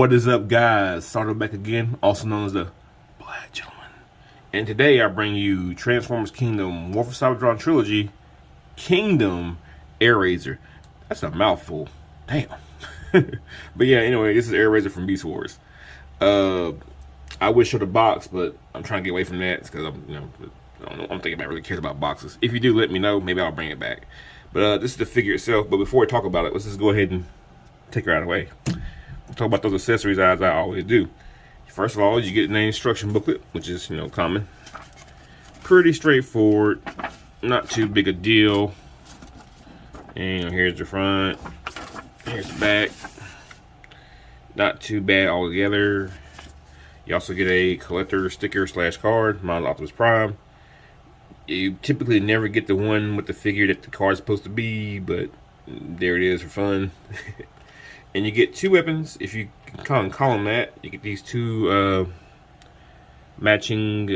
What is up, guys? Started back again, also known as the Black Gentleman. And today I bring you Transformers Kingdom War for Cybertron Trilogy Kingdom airrazor. That's a mouthful. Damn. But yeah, anyway, this is airrazor from Beast Wars. I would show the box, but I'm trying to get away from that because I don't think anybody really cares about boxes. If you do, let me know. Maybe I'll bring it back. But this is the figure itself. But before we talk about it, let's just go ahead and take her out of the way. We'll talk about those accessories as I always do. First of all, you get an instruction booklet, which is, common. Pretty straightforward. Not too big a deal. And here's the front. Here's the back. Not too bad altogether. You also get a collector sticker / card, Mine's Optimus Prime. You typically never get the one with the figure that the card's supposed to be, but there it is for fun. And you get two weapons, if you can call them that. You get these two matching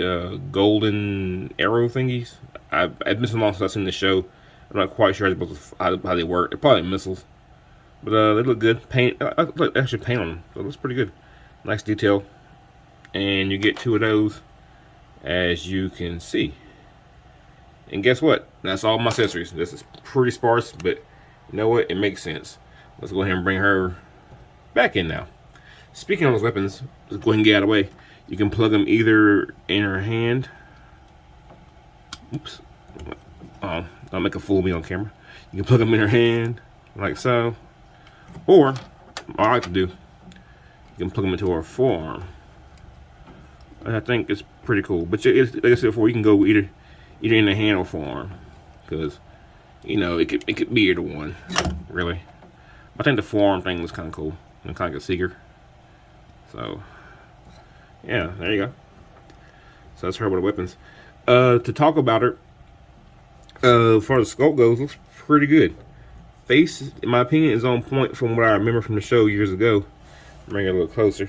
golden arrow thingies. I've been so long since I've seen the show. I'm not quite sure how they work. They're probably missiles, but they look good. Paint, I actually paint on them, so it looks pretty good. Nice detail. And you get two of those, as you can see. And guess what? That's all my accessories. This is pretty sparse, but you know what? It makes sense. Let's go ahead and bring her back in now. Speaking of those weapons, let's go ahead and get out of the way. You can plug them either in her hand. Oops. Don't make a fool of me on camera. You can plug them in her hand, like so. Or, what I like to do, you can plug them into her forearm. I think it's pretty cool. But like I said before, you can go either in the hand or forearm. Because, it could be either one, really. I think the forearm thing was kind of cool. And kind of like a seeker. So, yeah, there you go. So that's her with the weapons. To talk about her, as far as the sculpt goes, looks pretty good. Face, in my opinion, is on point from what I remember from the show years ago. Bring it a little closer.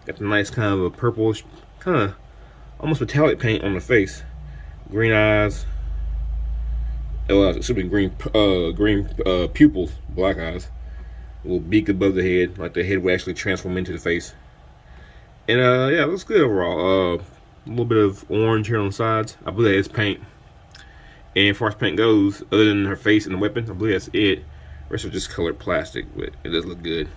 Got the nice kind of a purplish, kind of almost metallic paint on the face. Green eyes. Oh, it should be green pupils, black eyes. A little beak above the head, like the head would actually transform into the face. And yeah, it looks good overall. A little bit of orange here on the sides. I believe that is paint. And as far as paint goes, other than her face and the weapon, I believe that's it. The rest are just colored plastic, but it does look good.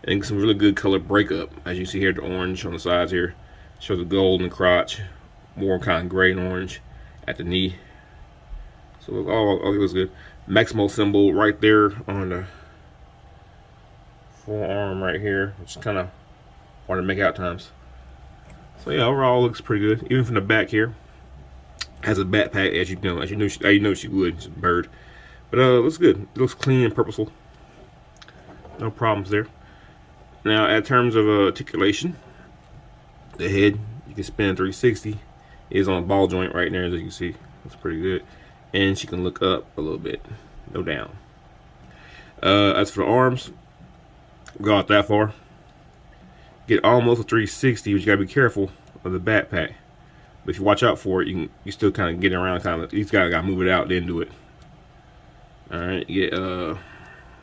And some really good color breakup. As you see here, the orange on the sides here shows the gold in the crotch, more kind of gray and orange at the knee. So all it looks good. Maximo symbol right there on the forearm right here, which is kind of hard to make out times. So yeah, overall looks pretty good. Even from the back here, has a backpack, as you know she would. It's a bird, but it looks good. It looks clean and purposeful. No problems there. Now, in terms of articulation, the head you can spin 360 is on a ball joint right there, as you can see. That's pretty good, and she can look up a little bit, no down. As for the arms, go out that far. Get almost a 360, but you gotta be careful of the backpack. But if you watch out for it, you still kind of get around. You gotta move it out, then do it. All right, you get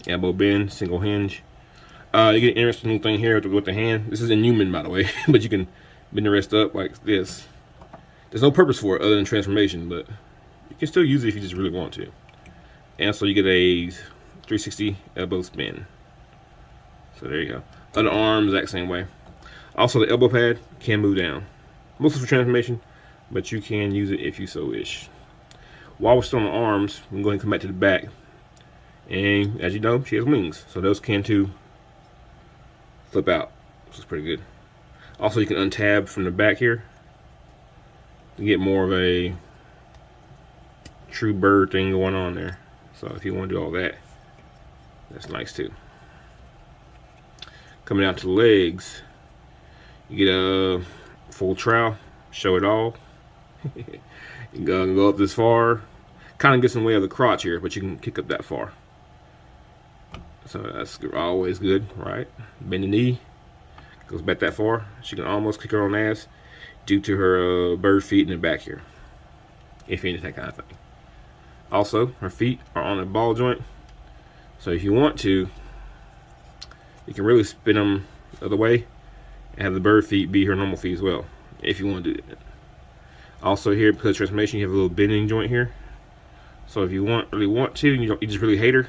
elbow bend, single hinge. You get an interesting little thing here with the hand. This is Inhuman, by the way, but you can bend the wrist up like this. There's no purpose for it other than transformation, but you can still use it if you just really want to. And so you get a 360 elbow spin. So there you go. Other arm, exact same way. Also, the elbow pad can move down. Mostly for transformation, but you can use it if you so wish. While we're still on the arms, we can go ahead and come back to the back. And as you know, she has wings, so those can too flip out, which is pretty good. Also, you can untab from the back here to get more of a true bird thing going on there. So if you want to do all that, that's nice too. Coming out to the legs, you get a full trowel, show it all. You can go up this far. Kind of gets in the way of the crotch here, but you can kick up that far. So that's always good, right? Bend the knee, goes back that far. She can almost kick her own ass due to her bird feet in the back here, if you need that kind of thing. Also, her feet are on a ball joint, so if you want to, you can really spin them the other way, and have the bird feet be her normal feet as well, if you want to do that. Also here, because of transformation, you have a little bending joint here. So if you really want to, and you just really hate her,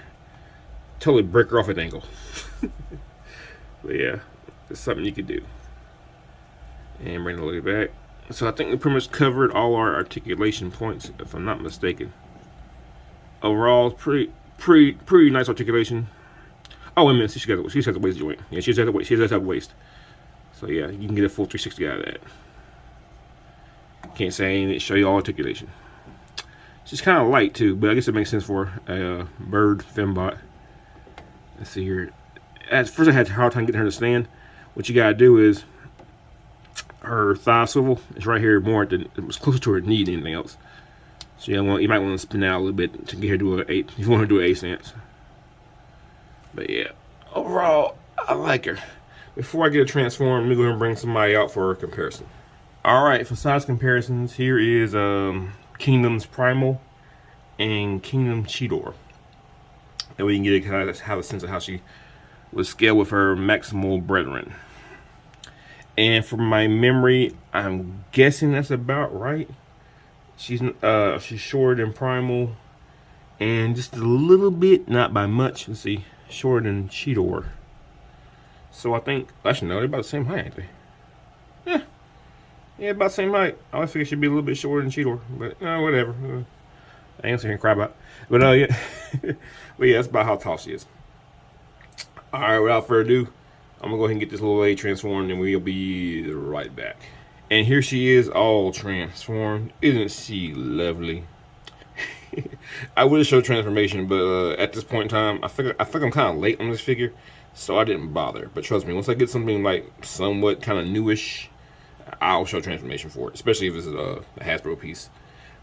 totally break her off at an angle. But yeah, it's something you could do. And bring the lily back. So I think we pretty much covered all our articulation points, if I'm not mistaken. Overall, pretty nice articulation. Oh, wait a minute, she has a waist joint. Yeah, she has a waist. So yeah, you can get a full 360 out of that. Can't say anything, show you all articulation. She's kind of light too, but I guess it makes sense for a bird fembot. Let's see here. At first I had a hard time getting her to stand. What you gotta do is, her thigh swivel is right here more than it was closer to her knee than anything else. So you might want to spin out a little bit to get her to an 8 if you want her to do an A stance. But yeah, overall I like her. Before I get her transformed, let me go ahead and bring somebody out for a comparison. Alright, for size comparisons, here is Kingdom's Primal and Kingdom Cheetor. And we can get a sense of how she would scale with her maximal brethren. And from my memory, I'm guessing that's about right. She's shorter than Primal, and just a little bit, not by much. Let's see, shorter than Cheetor. So I think, actually no, they're about the same height, ain't they? Yeah, about the same height. I always figured she'd be a little bit shorter than Cheetor, but whatever. I ain't sitting here and cry about it. But yeah, but yeah, that's about how tall she is. All right, without further ado, I'm gonna go ahead and get this little lady transformed, and we'll be right back. And here she is, all transformed. Isn't she lovely? I would have showed transformation, but at this point in time, I think I'm kind of late on this figure, so I didn't bother. But trust me, once I get something like somewhat kind of newish, I'll show transformation for it, especially if it's a Hasbro piece.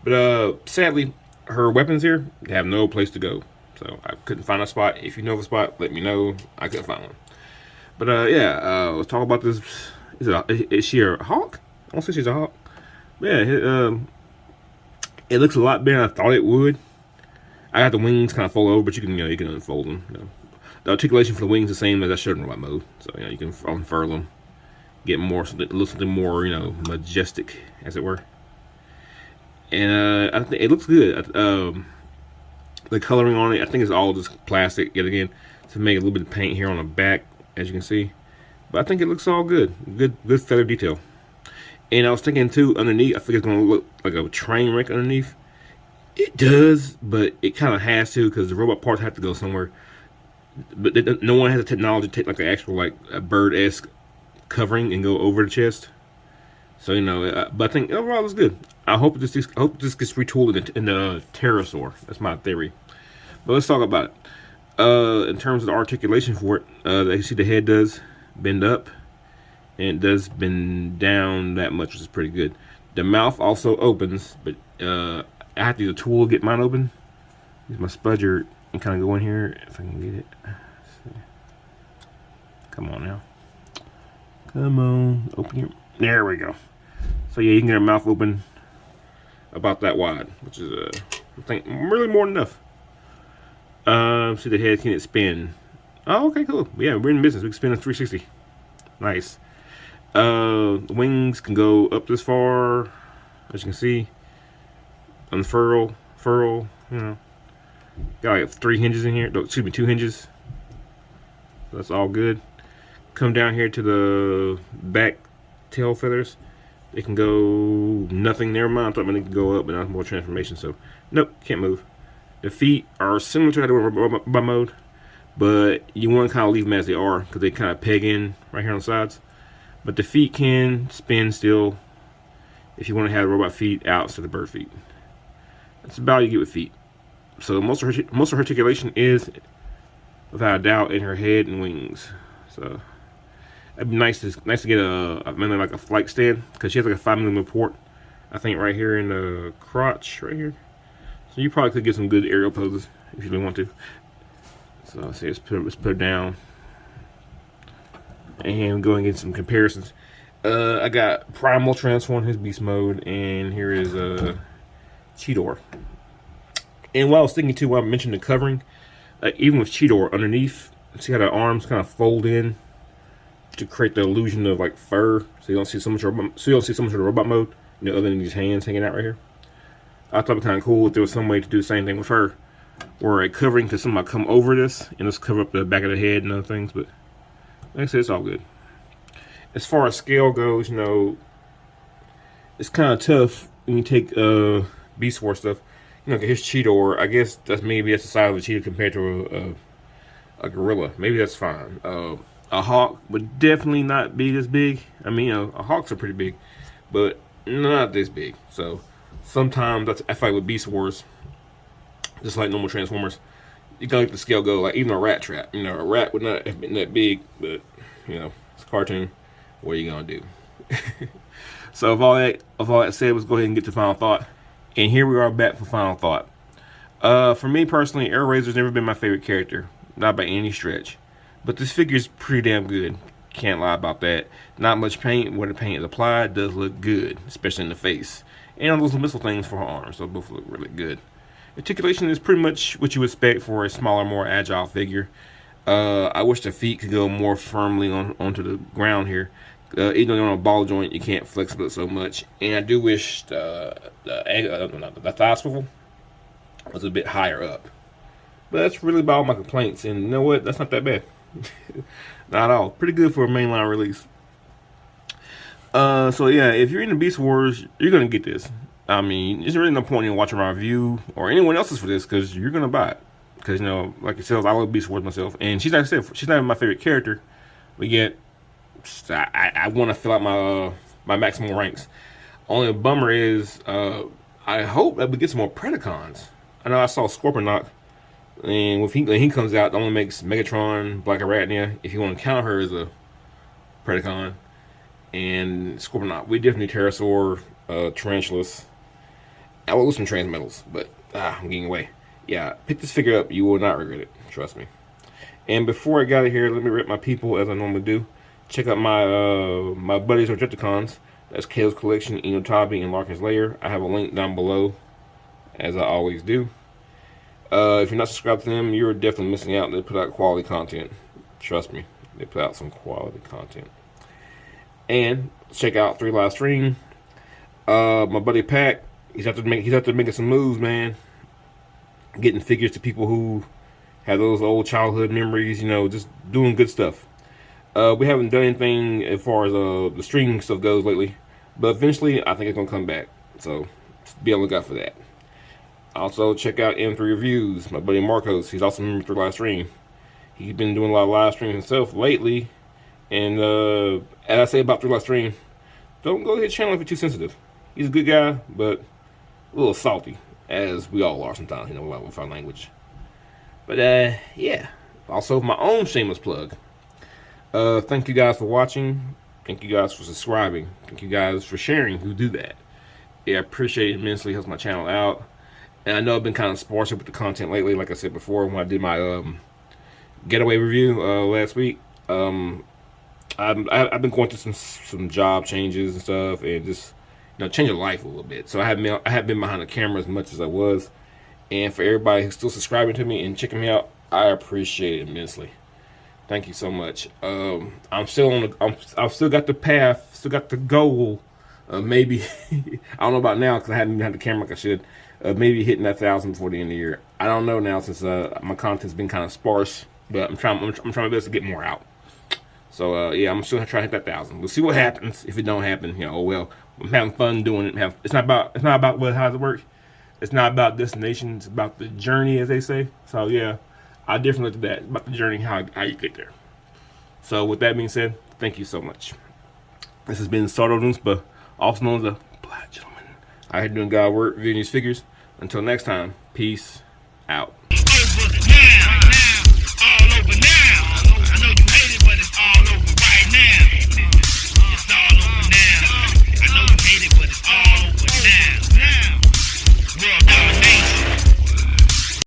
But sadly, her weapons here have no place to go, so I couldn't find a spot. If you know the spot, let me know. I couldn't find one. But yeah, let's talk about this. Is she a hawk? I don't think she's a hawk. Yeah, it looks a lot better than I thought it would. I got the wings kind of fold over, but you can unfold them. The articulation for the wings is the same as I showed in robot mode, so you can unfurl them, get something more majestic, as it were. And I think it looks good. The coloring on it, I think it's all just plastic yet again to make a little bit of paint here on the back, as you can see. But I think it looks all good. Good feather detail. And I was thinking too, underneath, I think it's gonna look like a train wreck underneath. It does, but it kind of has to, because the robot parts have to go somewhere. But no one has the technology to take like an actual a bird-esque covering and go over the chest. So but I think overall it's good. I hope this gets retooled in the pterosaur. That's my theory. But let's talk about it. In terms of the articulation for it, you see the head does bend up, and it does bend down that much, which is pretty good. The mouth also opens, but I have to use a tool to get mine open. Use my spudger and kind of go in here if I can get it. Come on now. Come on, open your. There we go. So yeah, you can get her mouth open about that wide, which is I think really more than enough. See the head, can it spin? Oh, okay, cool. Yeah, we're in business. We can spin a 360. Nice. The wings can go up this far, as you can see. Unfurl, furl. Got like 3 hinges in here. No, excuse me, 2 hinges. So that's all good. Come down here to the back tail feathers. It can go nothing. Never mind. I thought it could go up, but not more transformation. So nope, can't move. The feet are similar to how they were by mode, but you want to kind of leave them as they are because they kind of peg in right here on the sides. But the feet can spin still if you want to have the robot feet out instead of bird feet. That's about all you get with feet. So most of her articulation is, without a doubt, in her head and wings. So it'd be nice to get mainly like a flight stand, because she has like a 5mm port, I think, right here in the crotch right here. So you probably could get some good aerial poses if you really want to. So let's see, let's put it down and go and get some comparisons. I got Primal transform his beast mode, and here is Cheetor. And while I was thinking too, while I mentioned the covering, even with Cheetor underneath, see how the arms kind of fold in to create the illusion of like fur, so you don't see so much robot, of robot mode, other than these hands hanging out right here. I thought it'd be kind of cool if there was some way to do the same thing with fur, or a covering to somehow come over this and just cover up the back of the head and other things. But like I said, it's all good. As far as scale goes, it's kind of tough when you take Beast Wars stuff. His cheetah, or I guess that's the size of a cheetah compared to a gorilla. Maybe that's fine. A hawk would definitely not be this big. I mean, hawks are pretty big, but not this big. So sometimes I feel like with Beast Wars, just like normal Transformers, you gotta let the scale go. Like even a rat trap, a rat would not have been that big, but it's a cartoon. What are you gonna do? So of all that said, let's go ahead and get to final thought. And here we are back for final thought. For me personally, Airrazor's never been my favorite character, not by any stretch. But this figure is pretty damn good. Can't lie about that. Not much paint. Where the paint is applied does look good, especially in the face. And on those missile things for her arms, so both look really good. Articulation is pretty much what you would expect for a smaller, more agile figure. I wish the feet could go more firmly onto the ground here. Even though you're on a ball joint, you can't flex it so much. And I do wish the thigh swivel was a bit higher up. But that's really about all my complaints. And you know what? That's not that bad. Not at all. Pretty good for a mainline release. So yeah, if you're into Beast Wars, you're gonna get this. I mean, there's really no point in watching my review or anyone else's for this, because you're gonna buy it. Because like it says, I love Beast Wars myself, and she's not even my favorite character, but yet I want to fill out my maximal ranks. Only bummer is I hope that we get some more Predacons. I know I saw Scorponok. And when he comes out, it only makes Megatron, Black Arachnia, if you want to count her as a Predacon, and Scorponok. We definitely need Pterosaur, Tarantulas. I will lose some Transmetals, but I'm getting away. Yeah, pick this figure up. You will not regret it. Trust me. And before I get out of here, let me rip my people as I normally do. Check out my buddies Objecticons. That's Katos Collection, Enewtabie, and Larkin's Lair. I have a link down below, as I always do. If you're not subscribed to them, you're definitely missing out. They put out quality content. Trust me, they put out some quality content. And check out 3 Live Stream. My buddy Pac, he's out there making some moves, man. Getting figures to people who have those old childhood memories. Just doing good stuff. We haven't done anything as far as the streaming stuff goes lately, but eventually I think it's gonna come back. So be on the lookout for that. Also, check out M3 Reviews. My buddy Marcos, he's also a member of 3 Live Stream. He's been doing a lot of live streaming himself lately. And as I say about 3 Live Stream, don't go to his channel if you're too sensitive. He's a good guy, but a little salty, as we all are sometimes, with our language. But yeah. Also, my own shameless plug. Thank you guys for watching. Thank you guys for subscribing. Thank you guys for sharing who do that. Yeah, I appreciate it immensely. Helps my channel out. And I know I've been kind of sparse with the content lately, like I said before when I did my getaway review last week. I've been going through some job changes and stuff, and just changing life a little bit. So I haven't been behind the camera as much as I was. And for everybody who's still subscribing to me and checking me out, I appreciate it immensely. Thank you so much. I've still got the path, still got the goal. Maybe I don't know about now because I haven't been behind the camera like I should. Maybe hitting that 1,000 before the end of the year. I don't know now since my content's been kind of sparse, but I'm trying my best to get more out. So yeah, I'm still trying to hit that 1,000. We'll see what happens. If it don't happen, oh well. I'm having fun doing it. It's not about how does it work. It's not about destination. It's about the journey, as they say. So yeah, I definitely looked at that. It's about the journey, how you get there. So with that being said, thank you so much. This has been Sardo, also known as the Black Gentleman. I had doing God work reviewing these figures. Until next time, peace out.